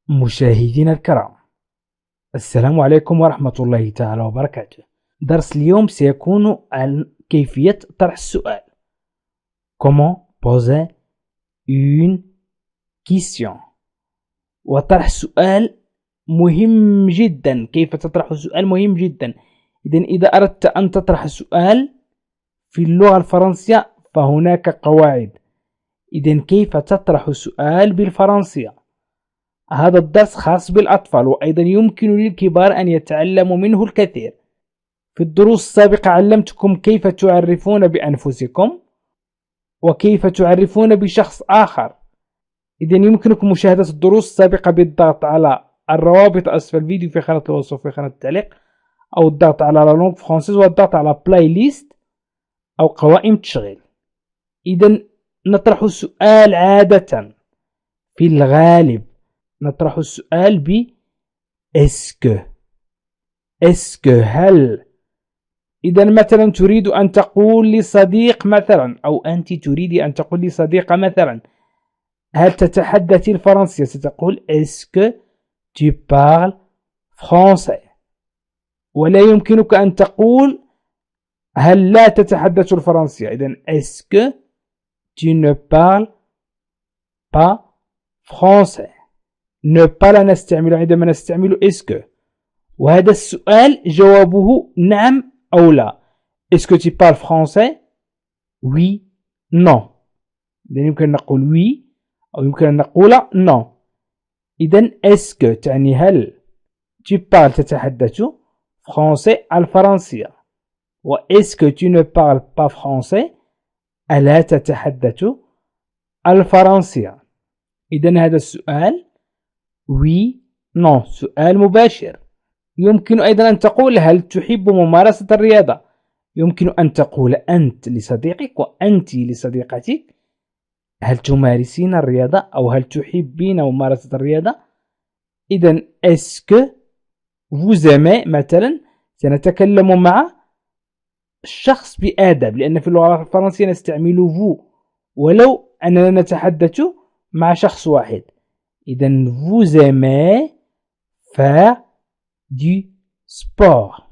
مشاهدينا الكرام، السلام عليكم ورحمة الله تعالى وبركاته. درس اليوم سيكون عن كيفية طرح السؤال. Comment poser une question. وطرح السؤال مهم جدا. كيف تطرح السؤال مهم جدا. إذا أردت أن تطرح السؤال في اللغة الفرنسية فهناك قواعد. كيف تطرح السؤال بالفرنسية؟ هذا الدرس خاص بالأطفال، وأيضا يمكن للكبار أن يتعلموا منه الكثير. في الدروس السابقة علمتكم كيف تعرفون بأنفسكم وكيف تعرفون بشخص آخر. يمكنكم مشاهدة الدروس السابقة بالضغط على الروابط أسفل الفيديو في خانة الوصف في خانة التعليق، أو الضغط على لا لونغ فرونسيز والضغط على بلاي ليست أو قوائم التشغيل. نطرح السؤال عادة في الغالب نطرح السؤال ب اسكو هل. إذا مثلا تريد أن تقول لصديق مثلا، أو أنت تريدي أن تقول لصديقة مثلا هل تتحدث الفرنسية، ستقول اسكو tu parles français. ولا يمكنك أن تقول هل لا تتحدث الفرنسية. إذن اسكو tu ne parles pas français. ne pas لا نستعمل عندما نستعمل اسكو، وهذا السؤال جوابه نعم أو لا. اسكو tu parles français؟ oui non. إذن يمكن أن نقول oui أو يمكن أن نقول non. إذن اسكو تعني هل، tu parles تتحدث français الفرنسية، و اسكو tu ne parles pas français ألا تتحدث الفرنسية. إذن هذا السؤال oui non، سؤال مباشر. يمكن أيضا أن تقول هل تحب ممارسة الرياضة. يمكن أن تقول أنت لصديقك وأنت لصديقتك هل تمارسين الرياضة أو هل تحبين ممارسة الرياضة. إذن اسكو vous aimez مثلا سنتكلم مع الشخص بآداب، لأن في اللغة الفرنسية نستعمل vous ولو أننا نتحدث مع شخص واحد. إذن vous aimez faire du sport.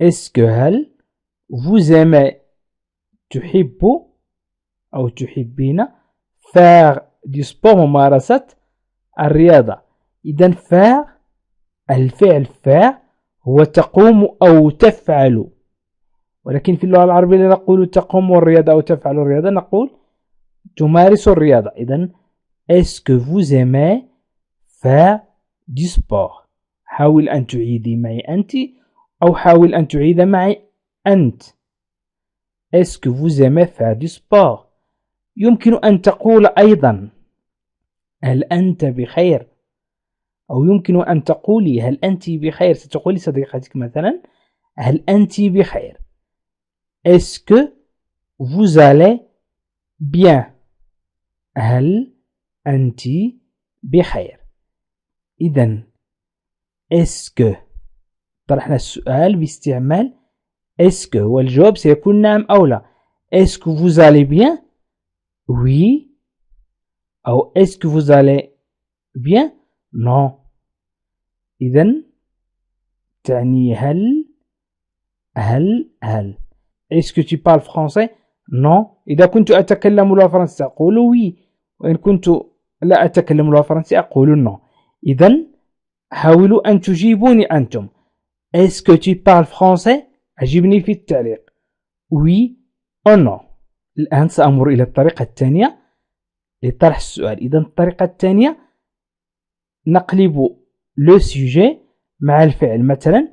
اسكو هل vous aimez تحب أو تحبين faire du sport ممارسة الرياضة. إذن faire الفعل faire هو تقوم أو تفعل، ولكن في اللغة العربية لا نقول تقوم الرياضة أو تفعل الرياضة، نقول تمارس الرياضة. إذن est-ce que vous aimez faire du sport. حاول أن تعيدي معي أنت أو حاول أن تعيد معي أنت. est-ce que vous aimez faire du sport. يمكن أن تقول أيضا هل أنت بخير، أو يمكن أن تقولي هل أنت بخير. ستقولي صديقتك مثلا هل أنت بخير. est-ce que vous allez bien. هل أنت بخير. إذن اسكو طرحنا السؤال باستعمال اسكو، والجواب سيكون نعم أو لا. اسكو vous allez bien oui أو اسكو vous allez bien non. إذن تعني هل اسكو tu parles français non. إذا كنت أتكلم اللغة الفرنسية أقول oui، وإن كنت لا أتكلم اللغة الفرنسية أقول non. إذن حاولوا أن تجيبوني أنتم. est-ce que tu parles français. أجبني في التعليق oui أو non. الآن سأمر إلى الطريقة الثانية لطرح السؤال. إذن الطريقة الثانية نقلب le sujet مع الفعل. مثلا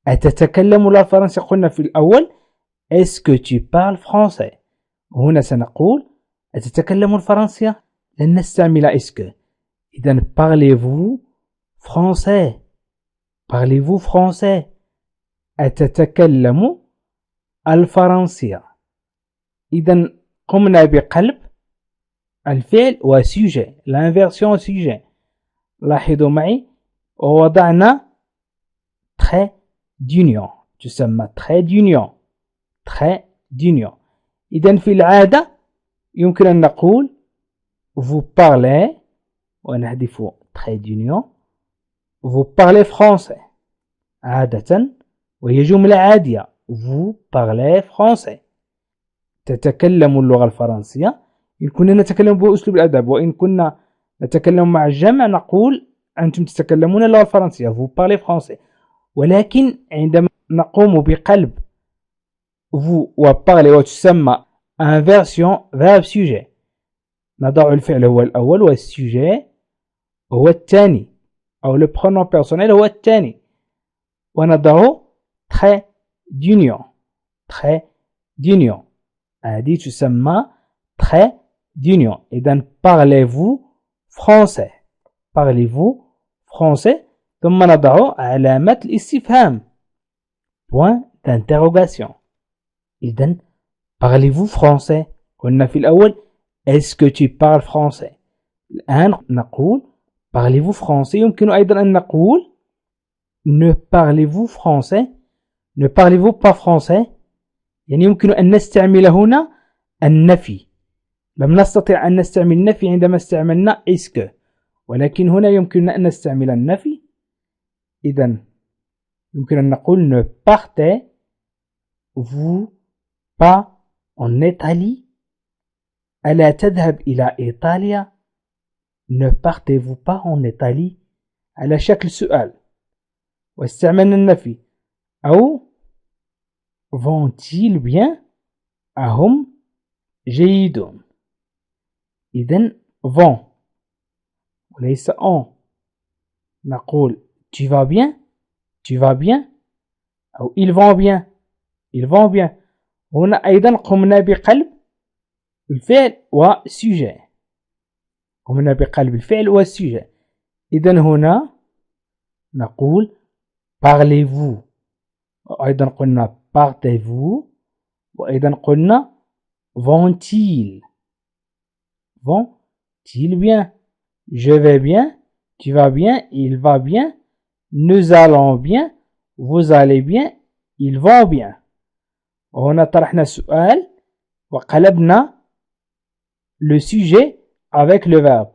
أتتكلم اللغة الفرنسية، قلنا في الأول est-ce que tu parles français. هنا سنقول أتتكلم الفرنسية، لن نستعمل اسكو. إذن parlez-vous français. parlez-vous français. أتتكلم الفرنسية. إذن قمنا بقلب الفعل وسوجي، l'inversion sujet. لاحظوا معي ووضعنا trait d'union، تسمى trait d'union. trait d'union. إذن في العادة يمكن أن نقول vous parlez ونحذف trait d'union vous parlez français عادة وهي جملة عادية vous parlez français تتكلم اللغة الفرنسية إن كنا نتكلم بأسلوب الأدب وإن كنا نتكلم مع الجمع نقول أنتم تتكلمون اللغة الفرنسية vous parlez français ولكن عندما نقوم بقلب vous وparler وتسمى inversion verbe sujet نضع الفعل هو الأول والsujet هو الثاني أو le pronom personnel هو الثاني ونضع trait d'union trait d'union هذه تسمى trait d'union إذن parlez-vous français parlez-vous français ثم نضع علامة الاستفهام point d'interrogation إذن parlez-vous français قلنا في الأول est-ce que tu parles français الآن نقول parlez-vous français يمكن أيضا أن نقول ne parlez-vous français ne parlez-vous pas français يعني يمكن أن نستعمل هنا النفي لم نستطع أن نستعمل النفي عندما استعملنا est-ce que ولكن هنا يمكن أن نستعمل النفي إذن يمكن أن نقول ne partez-vous pas en Italie ألا تذهب إلى إيطاليا ne partez-vous pas en Italie على شكل سؤال واستعملنا النفي أو vont-ils bien أهم جيدون إذن vont وليس on نقول tu vas bien أو ils vont bien هنا أيضا قمنا بقلب الفعل والسوجي قمنا بقلب الفعل والسوجي إذن هنا نقول parlez-vous وأيضا قلنا partez-vous وأيضا قلنا vont-ils bien je vais bien tu vas bien il va bien nous allons bien vous allez bien ils vont bien وهنا طرحنا سؤال وقلبنا le sujet avec le verbe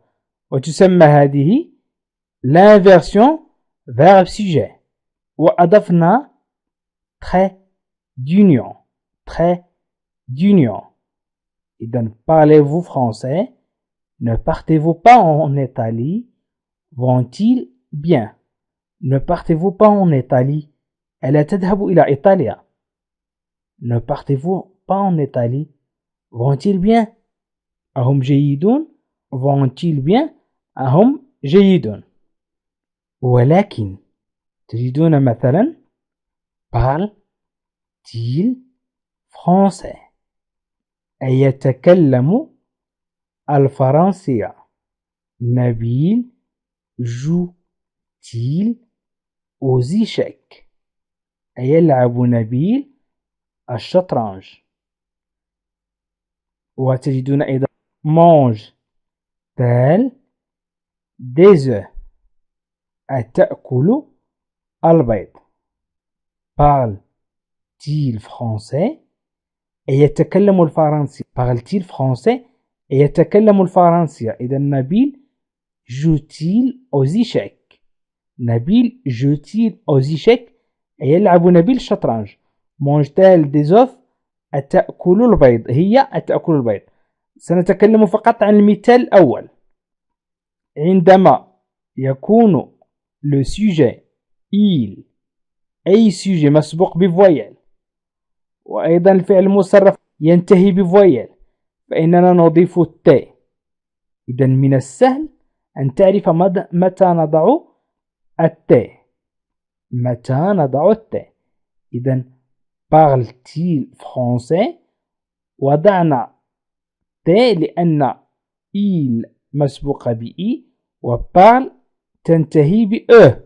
وتسمى هذه l'inversion verbe sujet وأضفنا trait d'union إذن parlez-vous français ne partez-vous pas en Italie vont-ils bien ne partez-vous pas en Italie ألا تذهب إلى إيطاليا ne partez-vous pas en Italie vont-ils bien أهم جيدون vont-ils bien أهم جيدون ولكن تجدون مثلا parle-t-il français أي يتكلم الفرنسية نبيل joue-t-il aux échecs أي يلعب نبيل الشطرنج وتجدون أيضا mange-t-elle des œufs أتأكل البيض parle-t-il français أي يتكلم الفرنسي parle-t-il français أي يتكلم الفرنسية إذا نبيل joue-t-il aux échecs نبيل joue-t-il aux échecs أي يلعب نبيل الشطرنج mange-t-elle des œufs أتأكل البيض هي أتأكل البيض سنتكلم فقط عن المثال الأول عندما يكون le sujet il أي sujet مسبوق بفويل وأيضا الفعل المصرف ينتهي بفويل فإننا نضيف ت إذا من السهل أن تعرف متى نضع الت إذا parle-t-il français وضعنا ت لأن il مسبوق بإي وparle تنتهي بأ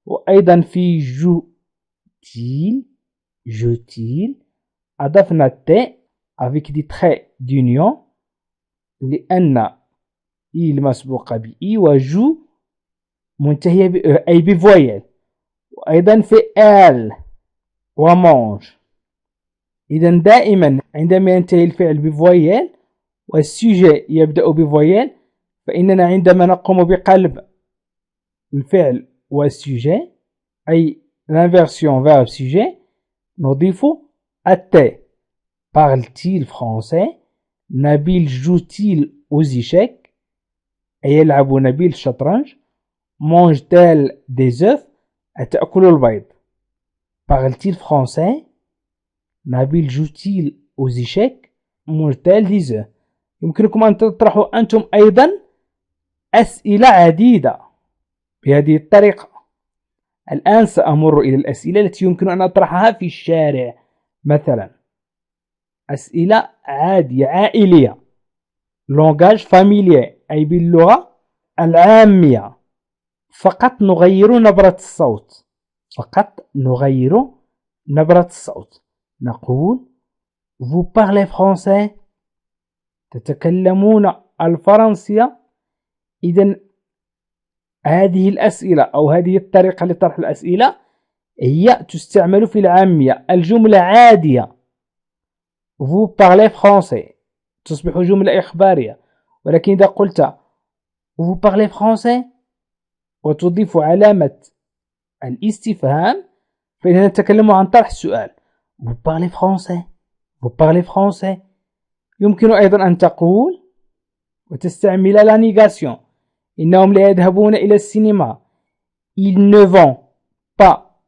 وأيضا في joue-t-il أضفنا ت avec des traits d'union لأن il مسبوق بإي وجو منتهية بأ أي بفويل وأيضا في elle ومانج إذا دائما عندما ينتهي الفعل بفويل والسوجي يبدأ بفويل فإننا عندما نقوم بقلب الفعل والسوجي أي l'inversion verbe sujet نضيف الت. Parle-t-il français? نبيل joue-t-il aux échecs? يلعب نبيل الشطرنج. Mange-t-elle des œufs? أتأكل البيض. Parle-t-il français? نبيل joue-t-il aux échecs? Mange-t-elle des œufs? يمكنكم أن تطرحوا أنتم أيضا أسئلة عديدة بهذه الطريقة. الآن سأمر إلى الأسئلة التي يمكن أن أطرحها في الشارع. مثلا أسئلة عادية عائلية langage familier أي باللغة العامية. فقط نغير نبرة الصوت. فقط نغير نبرة الصوت. نقول Vous parlez français? تتكلمون الفرنسية؟ إذن هذه الأسئلة أو هذه الطريقة لطرح الأسئلة هي تستعمل في العامية. الجملة عادية Vous parlez français تصبح جملة إخبارية. ولكن إذا قلت Vous parlez français وتضيف علامة الاستفهام فإننا نتكلم عن طرح السؤال. Vous parlez français? Vous parlez français؟ يمكن أيضا أن تقول وتستعمل la négation. إنهم لا يذهبون إلى السينما. Ils ne vont pas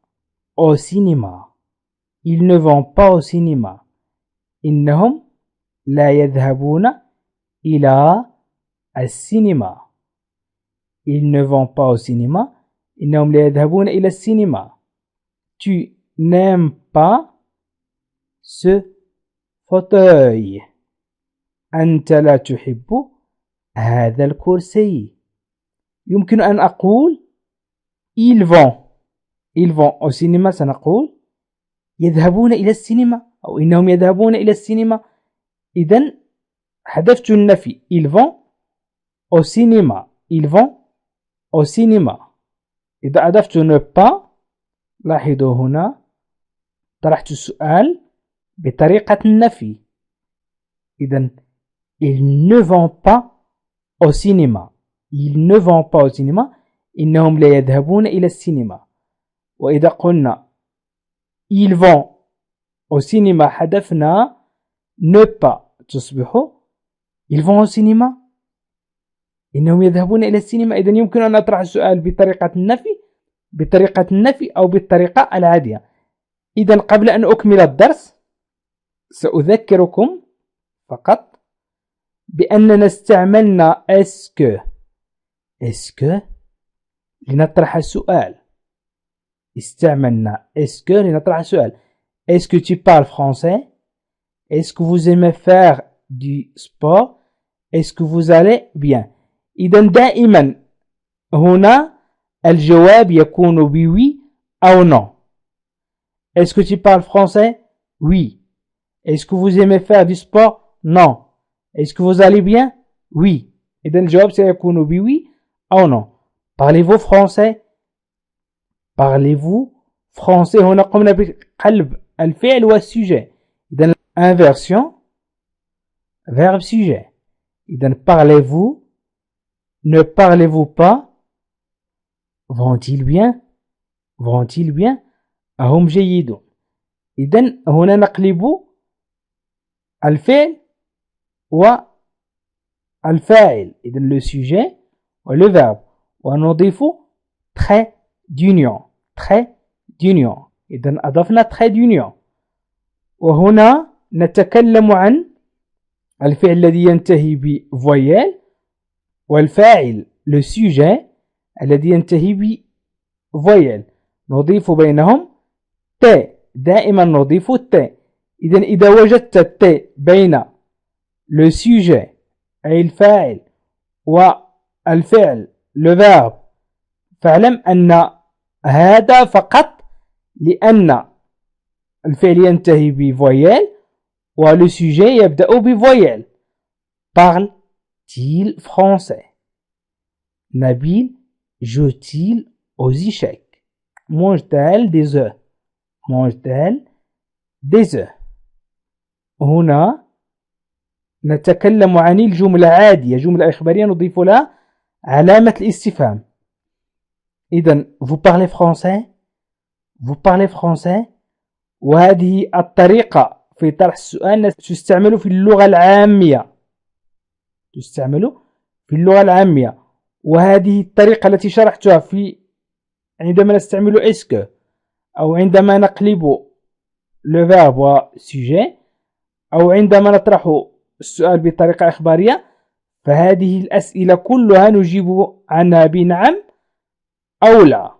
au cinéma. Ils ne vont pas au cinéma. إنهم لا يذهبون إلى السينما. Ils ne vont pas au cinéma. إنهم لا يذهبون إلى السينما. Tu n'aimes pas ce fauteuil. أنت لا تحب هذا الكرسي. يمكن أن أقول ils vont au cinéma. سنقول يذهبون إلى السينما أو إنهم يذهبون إلى السينما. إذن حذفت النفي. ils vont au cinéma. ils vont au cinéma. إذا أضفت ne pas لاحظوا هنا طرحت السؤال بطريقة النفي. إذن ils ne vont pas au cinéma. ils ne vont pas au cinéma. إنهم لا يذهبون إلى السينما. وإذا قلنا ils vont au cinéma حذفنا ne pas تصبح ils vont au cinéma. إنهم يذهبون إلى السينما. إذن يمكن أن نطرح السؤال بطريقة النفي أو بالطريقة العادية. إذن قبل أن أكمل الدرس سأذكركم فقط بأننا استعملنا اسكو لنطرح السؤال. استعملنا اسكو لنطرح السؤال. Est-ce que tu parles français? Est-ce que vous aimez faire du sport? Est-ce que vous allez bien? إذن دائما هنا الجواب يكون بوي أو non. Est-ce que tu parles français? Oui. Est-ce que vous aimez faire du sport? Non. Est-ce que vous allez bien? Oui. إذن الجواب سيكون بوي أو non. Parlez-vous français? Parlez-vous français؟ هنا قمنا بقلب الفعل والسوجي. إذن inversion verbe sujet. إذن parlez-vous? Ne parlez-vous pas? Vont-ils bien? Vont-ils bien? أهم جيدون. إذن هنا نقلب الفعل والفاعل. إذن le sujet و le verbe ونضيف trait d'union. trait d'union. إذن أضفنا trait d'union. وهنا نتكلم عن الفعل الذي ينتهي بvoyelle والفاعل le sujet الذي ينتهي بvoyelle. نضيف بينهم ت. دائما نضيف ت. إذن إذا وجدت ت بين le sujet أي الفاعل والفعل le verbe فاعلم أن هذا فقط لأن الفعل ينتهي بvoyelle و le sujet يبدأ بvoyelle. Parle-t-il français? Nabil joue-t-il aux échecs? Mange-t-elle des œufs? Mange-t-elle des œufs؟ هنا نتكلم عن الجملة عادية، جملة إخبارية نضيف لها علامة الاستفهام. إذن vous parlez français، vous parlez français. وهذه الطريقة في طرح السؤال تستعمل في اللغة العامية، تستعمل في اللغة العامية. وهذه الطريقة التي شرحتها في عندما نستعمل اسكو أو عندما نقلب le verbe و sujet أو عندما نطرح السؤال بطريقة إخبارية، فهذه الأسئلة كلها نجيب عنها بنعم أو لا.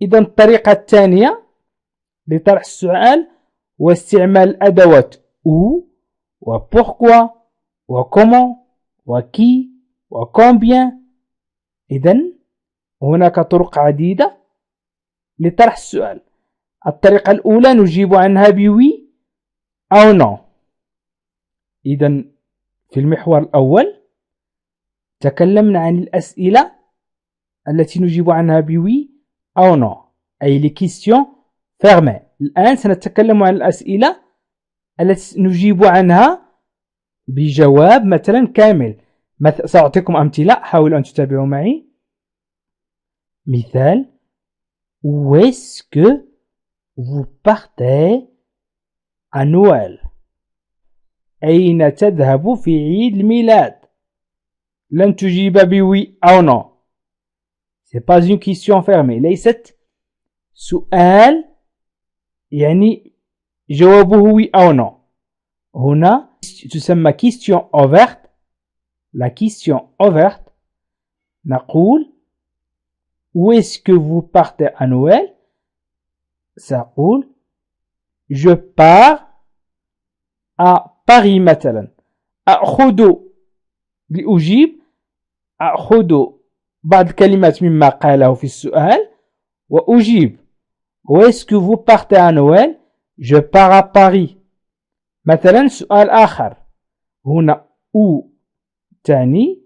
إذن الطريقة الثانية لطرح السؤال هو استعمال الأدوات où و pourquoi و comment و qui و combien. إذن هناك طرق عديدة لطرح السؤال. الطريقة الأولى نجيب عنها بوي أو نو. إذن في المحور الأول تكلمنا عن الأسئلة التي نجيب عنها بوي أو نو، أي les questions fermées. الآن سنتكلم عن الأسئلة التي نجيب عنها بجواب مثلا كامل. سأعطيكم أمثلة، حاولوا أن تتابعوا معي. مثال: Où est-ce que vous partez à Noël؟ أين تذهب في عيد الميلاد؟ لن تجيب بوي أو نو. C'est pas une question fermée، ليست سؤال يعني جوابه وي أو نو. هنا تسمى question ouverte. La question ouverte نقول Où est-ce que vous partez à Noël؟ سأقول Je pars à Paris مثلا. أخذ لأجيب، أخذ بعض الكلمات مما قاله في السؤال وأجيب. Où est-ce que vous partez à Noël؟ Je pars à Paris. مثلا سؤال آخر، هنا où تعني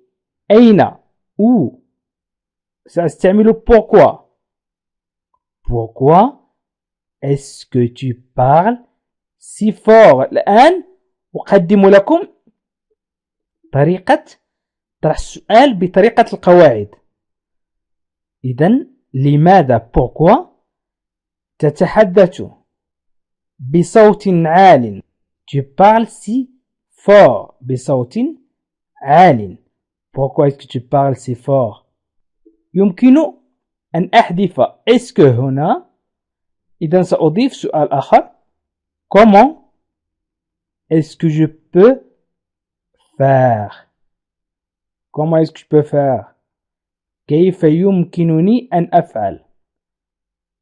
أين. où سأستعمل pourquoi. Pourquoi est-ce que tu parles si fort؟ الآن أقدم لكم طريقة طرح السؤال بطريقة القواعد. إذن لماذا pourquoi تتحدث بصوت عال؟ Tu parles si fort بصوت عال. Pourquoi est-ce que tu parles si fort؟ يمكن أن أحذف est-ce que هنا. إذن سأضيف سؤال آخر. Comment est-ce que je peux faire؟ Comment est-ce que je peux faire؟ كيف يمكنني أن أفعل؟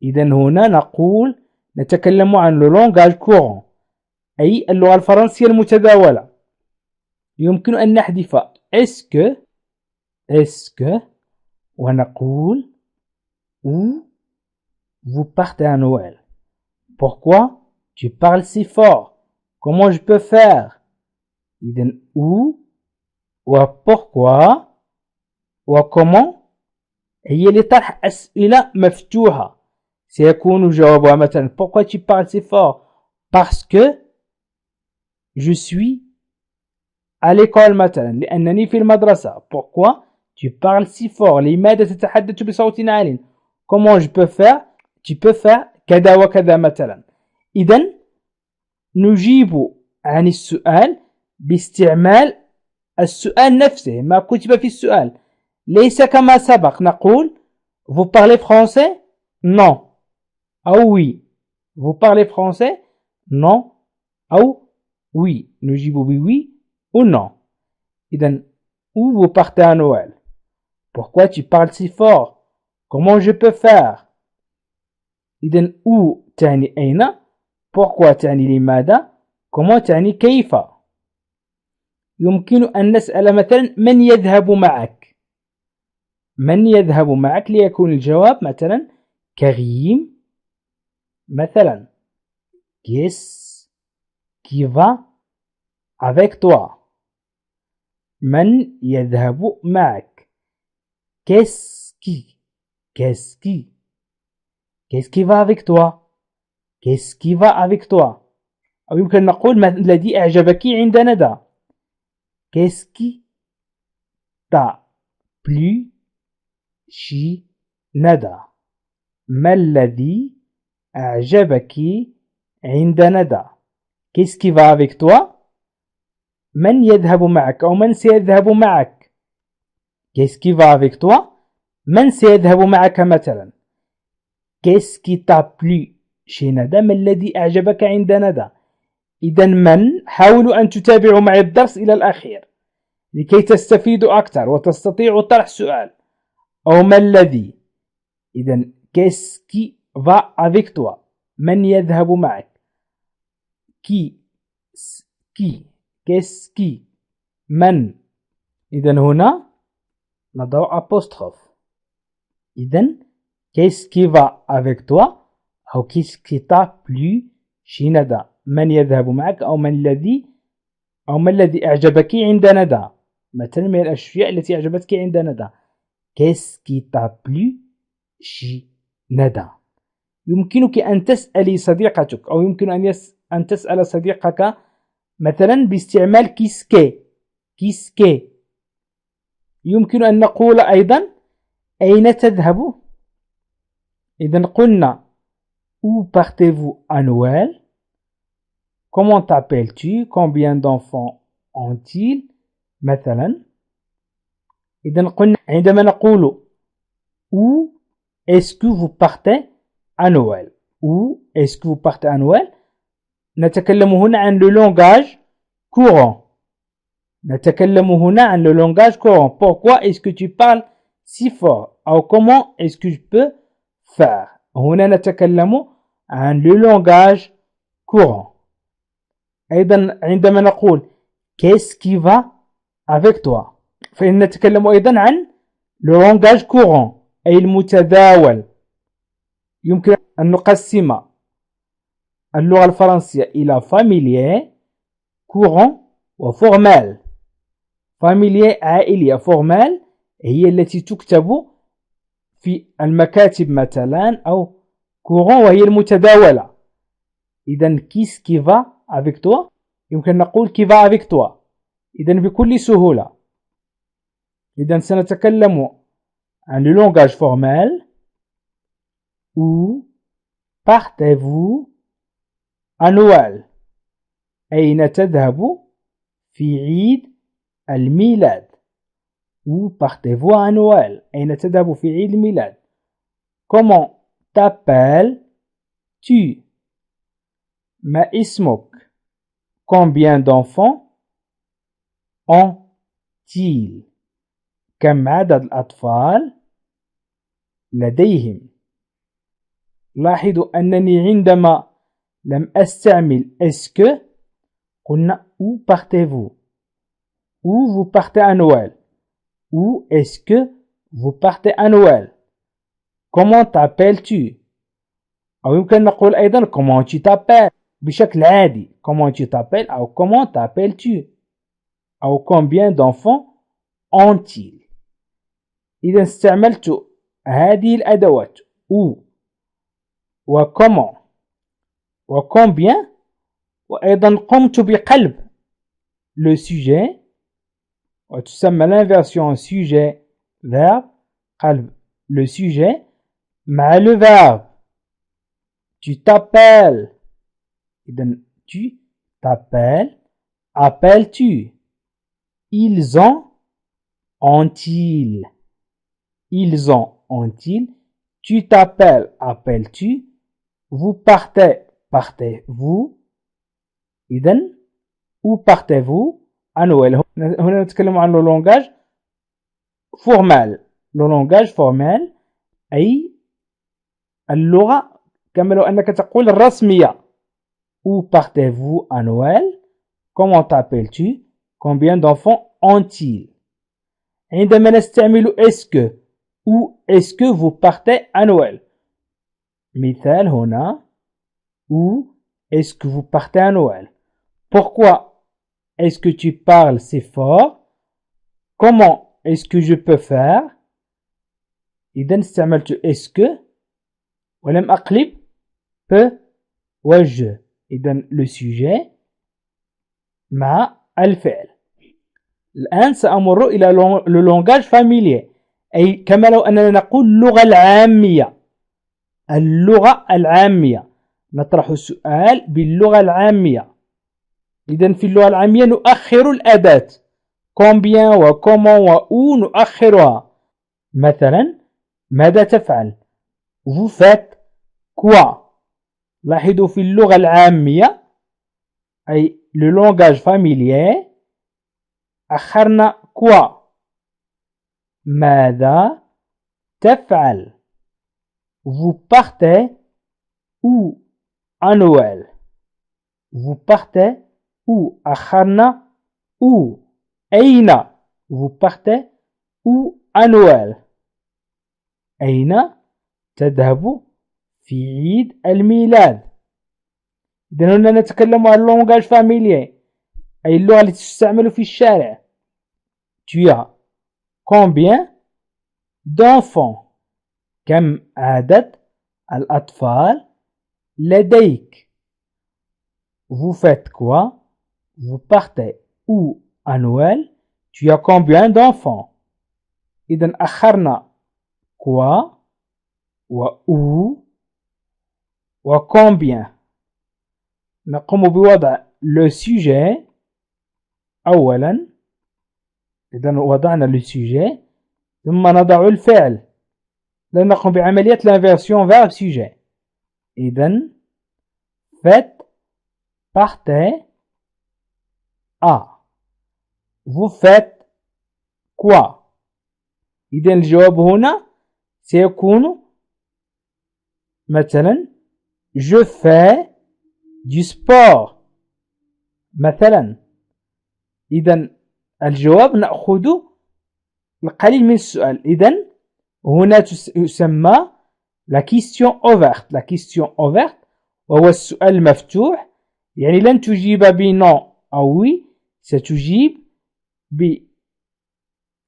إذن هنا نقول نتكلم عن le langage courant، أي اللغة الفرنسية المتداولة. يمكن أن نحذف est-ce que ونقول où vous partez à Noël. Pourquoi tu parles si fort؟ Comment je peux faire؟ إذن où و pourquoi و comment هي لطرح أسئلة مفتوحة. سيكون جوابها مثلا pourquoi tu parles si fort؟ Parce que je suis à l'école مثلا، لأنني في المدرسة. Pourquoi tu parles si fort؟ لماذا تتحدث بصوت عال؟ Comment je peux faire؟ tu peux faire كذا وكذا مثلا. إذن نجيب عن السؤال باستعمال السؤال نفسه، ما كتب في السؤال، ليس كما سبق نقول vous parlez français؟ non أو oui. vous parlez français؟ non أو oui. نجيب بوي ou non. إذن où vous partez à Noël؟ Pourquoi tu parles si fort؟ Comment je peux faire؟ إذن où تعني أين، pourquoi تعني لماذا، comment تعني كيف. يمكن أن نسأل مثلا من يذهب معك؟ من يذهب معك ليكون الجواب مثلا كريم مثلا. qui va avec toi؟ من يذهب معك؟ qu'est-ce qui va avec toi؟ qu'est-ce qui va avec toi؟ أو يمكن نقول ما الذي أعجبك عند ندى؟ qu'est-ce qui t'a plu chez ندى ما الذي أعجبك عند ندى qu'est-ce qui va avec toi من يذهب معك أو من سيذهب معك qu'est-ce qui va avec toi من سيذهب معك مثلا qu'est-ce qui t'a plu chez ندى ما الذي أعجبك عند ندى إذا من حاولوا أن تتابعوا معي الدرس إلى الأخير لكي تستفيدوا أكثر وتستطيعوا طرح سؤال أو ما الذي إذا qu'est-ce qui va avec toi من يذهب معك qui qu'est-ce qui من إذا هنا نضع apostrophe إذا qu'est-ce qui va avec toi أو qu'est-ce qui t'a plu chez ندى من يذهب معك أو ما الذي أعجبك عند ندى مثلا من الأشياء التي أعجبتك عند ندى qu'est-ce qui t'a plu chez ندى يمكنك أن تسألي صديقتك أو يمكن أن تسأل صديقك مثلا باستعمال كيسكي يمكن أن نقول أيضا أين تذهب إذا قلنا où partez-vous à Noël comment t'appelles-tu combien d'enfants ont-ils مثلا إذا قلنا عندما نقول où est-ce que vous partez à Noël où est-ce que vous partez à Noël نتكلم هنا عن le langage courant نتكلم هنا عن le langage courant pourquoi est-ce que tu parles si fort أو comment est-ce que je peux faire هنا نتكلم عن le langage courant أيضا عندما نقول qu'est-ce qui va avec toi فإن نتكلم أيضا عن le langage courant أي المتداول يمكن أن نقسم اللغة الفرنسية إلى familier courant وفورمال familier عائلية فورمال هي التي تكتب في المكاتب مثلا أو courant وهي المتداولة إذا qu'est-ce qui va avec toi يمكن نقول qui va avec toi إذا بكل سهولة إذا سنتكلم عن le langage formel où partez-vous à Noël أين تذهب في عيد الميلاد où partez-vous à Noël أين تذهب في عيد الميلاد comment t'appelles-tu ما اسمك combien d'enfants ont-ils كم عدد الأطفال لديهم لاحظوا أنني عندما لم أستعمل est-ce que قلنا où partez-vous où vous partez à Noël où est-ce que vous partez à Noël comment t'appelles-tu أو يمكن نقول أيضا comment tu t'appelles بشكل عادي comment tu t'appelles أو comment t'appelles-tu أو combien d'enfants ont-ils إذا استعملت هذه الأدوات où وكومون وكومبيان وأيضا قمت بقلب le sujet وتسمى l'inversion sujet verbe قلب le sujet مع le verbe tu t'appelles إذا tu t'appelles appelles-tu ils ont-ils ils ont-ils tu t'appelles appelles-tu vous partez-vous إذن où partez-vous à Noël هنا نتكلم عن le langage formel le langage formel أي اللغة كما لو أنك تقول الرسمية où partez-vous à Noël comment t'appelles-tu combien d'enfants ont-ils عندما نستعمل est-ce que où est-ce que vous partez à Noël مثال هنا où est-ce que vous partez à Noël pourquoi est-ce que tu parles si fort comment est-ce que je peux faire إذا استعملت est-ce que ولم أقلب peut وجه إذا le sujet مع الفعل الآن سأمر إلى le langage familier، أي كما لو أننا نقول اللغة العامية. اللغة العامية، نطرح السؤال باللغة العامية. إذن في اللغة العامية نؤخر الأداة combien و comment و où، نؤخرها. مثلا ماذا تفعل؟ vous faites quoi؟ لاحظوا في اللغة العامية أي le langage familier أخرنا quoi. ماذا تفعل؟ vous partez où à Noël؟ vous partez où؟ أخرنا où. أين؟ vous partez où à Noël؟ أين تذهب في عيد الميلاد؟ إذن هنا نتكلم عن اللونغاج فاميليي، أي اللغة التي تستعمل في الشارع. tu as combien d'enfants؟ كم عدد الأطفال لديك؟ vous faites quoi؟ vous partez où à Noël؟ tu as combien d'enfants؟ إذن أخرنا quoi و où و combien. نقوم بوضع le sujet أولا. إذن وضعنا le sujet ثم نضع الفعل، نقوم بعملية l'inversion verbe sujet. إذن faites partez à. vous faites quoi؟ إذن الجواب هنا سيكون مثلا je fais du sport مثلا. إذن الجواب نأخذ القليل من السؤال. إذن هنا تسمى la question ouverte. la question ouverte وهو السؤال المفتوح، يعني لن تجيب بنو أو وي، ستجيب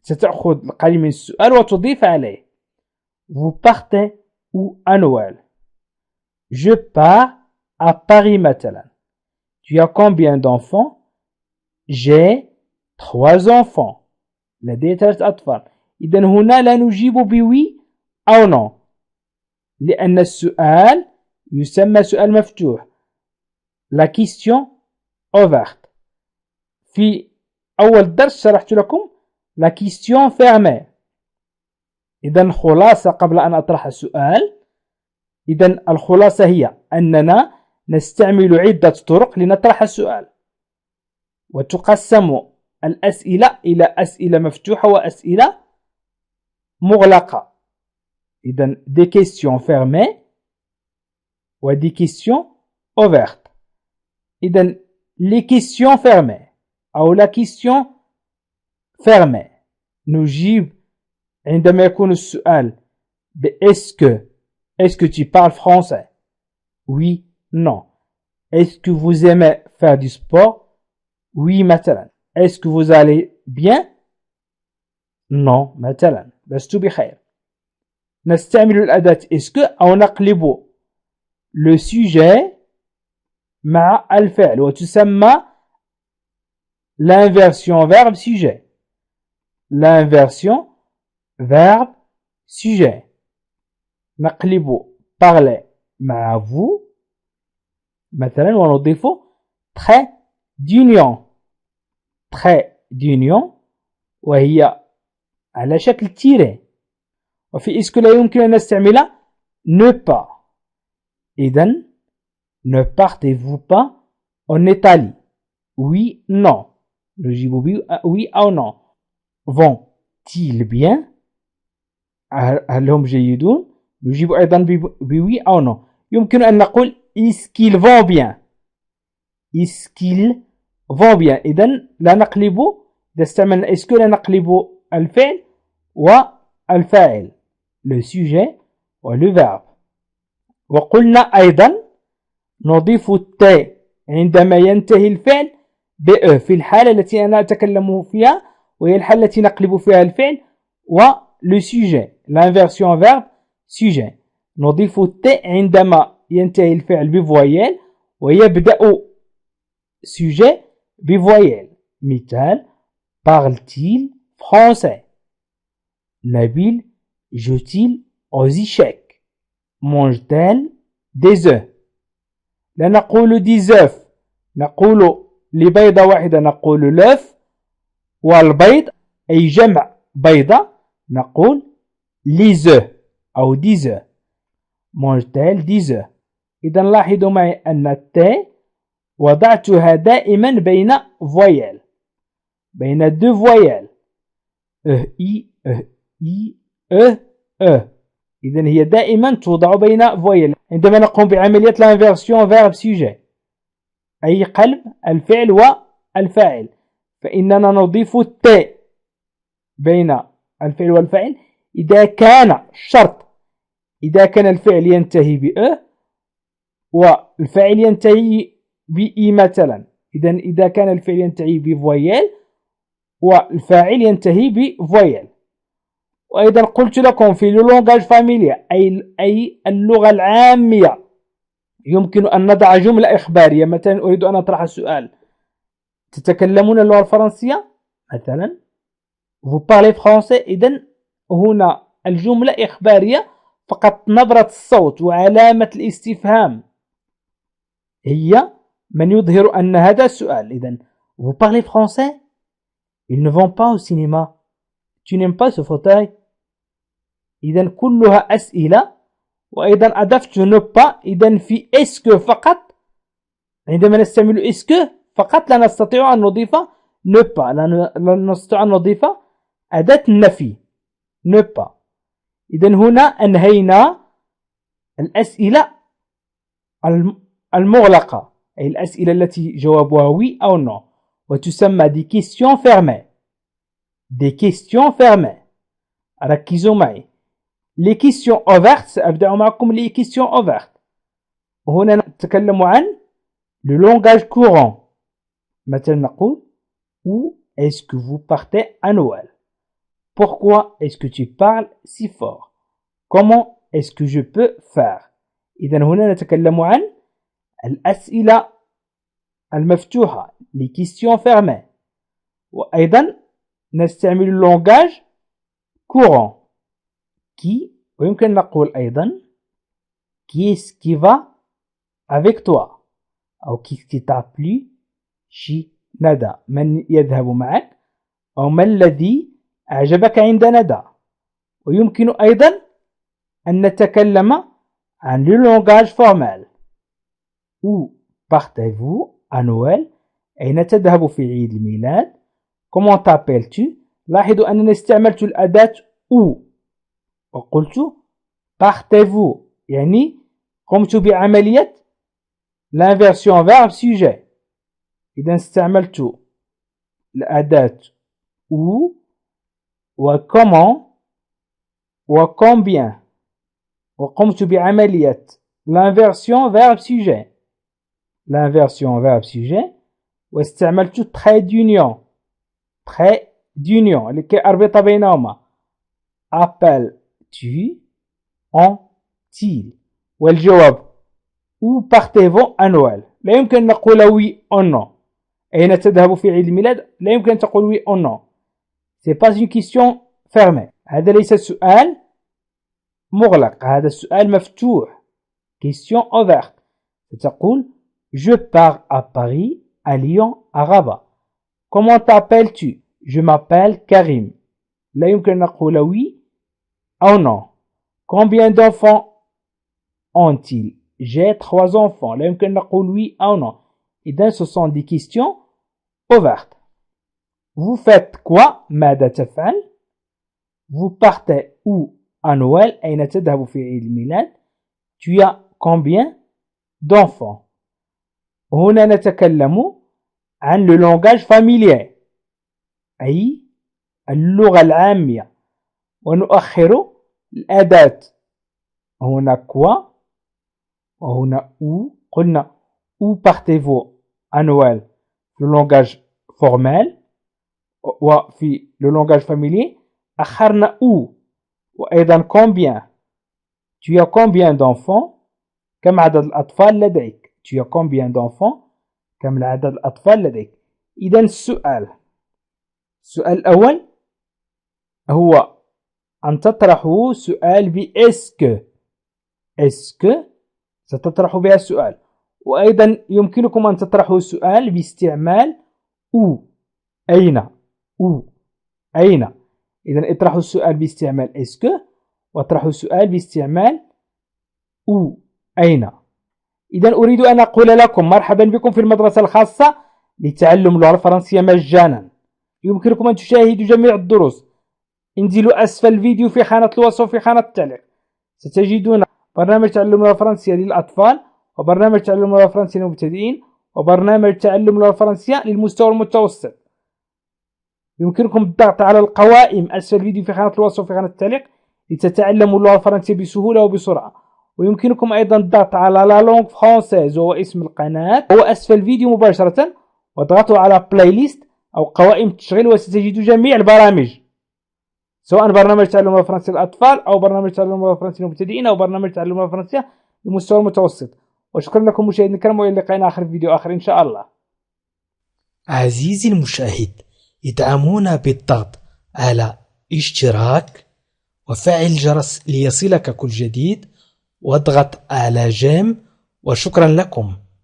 ستأخذ القليل من السؤال وتضيف عليه. vous partez où à Noël؟ je pars à Paris مثلا. tu as combien d'enfants؟ j'ai 3 enfants. لدي 3 أطفال. إذن هنا لا نجيب بوي أو نو، لأن السؤال يسمى سؤال مفتوح la question ouverte. في أول درس شرحت لكم la question fermée. إذن خلاصة قبل أن أطرح السؤال، إذن الخلاصة هي أننا نستعمل عدة طرق لنطرح السؤال، وتقسم الأسئلة إلى أسئلة مفتوحة وأسئلة مغلقة. إذن des questions fermées و des questions ouvertes. إذن les questions fermées أو la question fermée نجيب عندما يكون السؤال est-ce que tu parles français؟ oui, non. est-ce que vous aimez faire du sport؟ oui مثلا. est-ce que vous allez bien؟ non مثلا. لست بخير. نستعمل الأداة est-ce que أو نقلب le sujet مع الفعل، وتسمى l'inversion verbe sujet. l'inversion verbe sujet. نقلب parler مع vous مثلا ونضيف trait d'union. trait d'union وهي على شكل تيري. وفي اسكو لا يمكن أن نستعمل ne pas. إذن ne partez-vous pas en Italie؟ oui, non. نجيب oui أو non. vont-ils bien؟ هل هم جيدون؟ نجيب أيضا بوي أو non. يمكن أن نقول est-ce qu'ils vont bien؟ est-ce qu'ils vont bien. إذن لا نقلب، إذا استعملنا est-ce que لا نقلب الفعل والفاعل le sujet و le verbe. وقلنا أيضا نضيف t عندما ينتهي الفعل ب في الحالة التي أنا أتكلم فيها، وهي الحالة التي نقلب فيها الفعل و le sujet l'inversion verbe sujet. نضيف t عندما ينتهي الفعل بفويل ويبدأ sujet بفويل. مثال parle-t-il français? Nabil joue-t-il aux échecs? mange-t-elle des œufs؟ لا نقول des œufs، نقول لبيضة واحدة نقول l'œuf، والبيض أي جمع بيضة نقول les œufs أو des œufs. mange-t-elle des œufs؟ إذا لاحظوا معي أن الت وضعتها دائما بين voyelles، بين deux voyelles i i e. إذا هي دائما توضع بين voyelles عندما نقوم بعملية l'inversion verbe sujet، أي قلب الفعل والفاعل، فإننا نضيف ت بين الفعل والفاعل إذا كان شرط، إذا كان الفعل ينتهي بأ والفاعل ينتهي بإي مثلا. إذا كان الفعل ينتهي بفويل والفاعل ينتهي بفويل. وأيضا قلت لكم في اللغة فاميليا أي اللغة العامية يمكن أن نضع جملة إخبارية. مثلا أريد أن أطرح السؤال: تتكلمون اللغة الفرنسية؟ مثلا vous parlez français. إذن هنا الجملة إخبارية فقط، نبرة الصوت وعلامة الاستفهام هي من يظهر أن هذا السؤال. إذن vous parlez français? Ils ne vont pas au cinéma. Tu n'aimes pas ce fauteuil. إذن كلها أسئلة. وأيضا أضفت ne pas. إذن في est-ce que فقط، عندما نستعمل est-ce que فقط لا نستطيع أن نضيف ne pas، لا نستطيع أن نضيف أداة النفي ne pas. إذن هنا أنهينا الأسئلة المغلقة، أي الأسئلة التي جوابها oui أو non، وتسمى des questions fermées. des questions fermées. ركزوا معي. les questions ouvertes سأبدأ معكم les questions ouvertes. هنا نتكلم عن le langage courant. مثلا نقول où est-ce que vous partez à Noël? Pourquoi est-ce que tu parles si fort? Comment est-ce que je peux faire? إذا هنا نتكلم عن الأسئلة المفتوحة les questions fermées. وأيضا نستعمل اللونغاج courant qui، ويمكن نقول أيضا qui est-ce qui va avec toi أو qu'est-ce qui t'a plu chez ندى، من يذهب معك أو ما الذي أعجبك عند ندى. ويمكن أيضا أن نتكلم عن le langage formel. où partez-vous à Noël؟ أين تذهب في عيد الميلاد؟ comment t'appelles-tu؟ لاحظوا أنني استعملت الأداة où وقلت partez-vous، يعني قمت بعملية l'inversion verbe sujet. إذا استعملت الأداة où وكومون وكومبيان، وقمت بعملية l'inversion verbe sujet. l'inversion verbe sujet. واستعملت trait d'union، trait d'union لكي أربط بينهما. appelles-tu ont-ils؟ والجواب où partez-vous à Noël؟ لا يمكن أن نقول oui ou non. أين تذهب في عيد الميلاد؟ لا يمكن أن تقول oui ou non. c'est pas une question fermée. هذا ليس سؤال مغلق، هذا السؤال مفتوح question ouverte. تقول je pars à Paris, à Lyon, à Rabat. comment t'appelles-tu؟ je m'appelle Karim. لا يمكن أن نقول oui ou non. combien d'enfants ont-ils؟ j'ai 3 enfants. لا يمكن أن نقول oui ou non. إذن ce sont des questions ouvertes. vous faites quoi؟ ماذا تفعل؟ vous partez où à Noël؟ أين تذهب في عيد الميلاد؟ tu as combien d'enfants؟ هنا نتكلم عن le langage familier، أي اللغة العامية، ونؤخر الأداة. هنا quoi وهنا où. قلنا où partez-vous à Noël le langage formel، وفي le langage familier أخرنا où. وأيضا combien، tu as combien d'enfants؟ كم عدد الأطفال لديك؟ tu as combien d'enfants؟ كم عدد الأطفال لديك؟ إذا السؤال السؤال الأول هو أن تطرحوا سؤال بإسك. إسك ستطرح بها السؤال. وأيضا يمكنكم أن تطرحوا سؤال باستعمال أو. أين؟ أو أين؟ إذا اطرحوا السؤال باستعمال إسك، واطرحوا السؤال باستعمال أو أين. إذا أريد أن أقول لكم مرحبا بكم في المدرسة الخاصة لتعلم اللغة الفرنسية مجانا. يمكنكم أن تشاهدوا جميع الدروس. انزلوا أسفل الفيديو في خانة الوصف وفي خانة التعليق، ستجدون برنامج تعلم اللغة الفرنسية للأطفال، وبرنامج تعلم اللغة الفرنسية للمبتدئين، وبرنامج تعلم اللغة الفرنسية للمستوى المتوسط. يمكنكم الضغط على القوائم أسفل الفيديو في خانة الوصف وفي خانة التعليق لتتعلموا اللغة الفرنسية بسهولة وبسرعة. ويمكنكم أيضا الضغط على لا لونغ فرانسيز وهو اسم القناة هو أسفل الفيديو مباشرة، واضغطوا على بلاي ليست أو قوائم التشغيل وستجدوا جميع البرامج، سواء برنامج تعلم اللغة الفرنسية للأطفال أو برنامج تعلم اللغة الفرنسية للمبتدئين أو برنامج تعلم اللغة الفرنسية للمستوى المتوسط. وشكرا لكم مشاهدينا الكرام، وإلى لقاء آخر في فيديو آخر إن شاء الله. عزيزي المشاهد، ادعمونا بالضغط على اشتراك وفعل الجرس ليصلك كل جديد، واضغط على جيم، وشكرا لكم.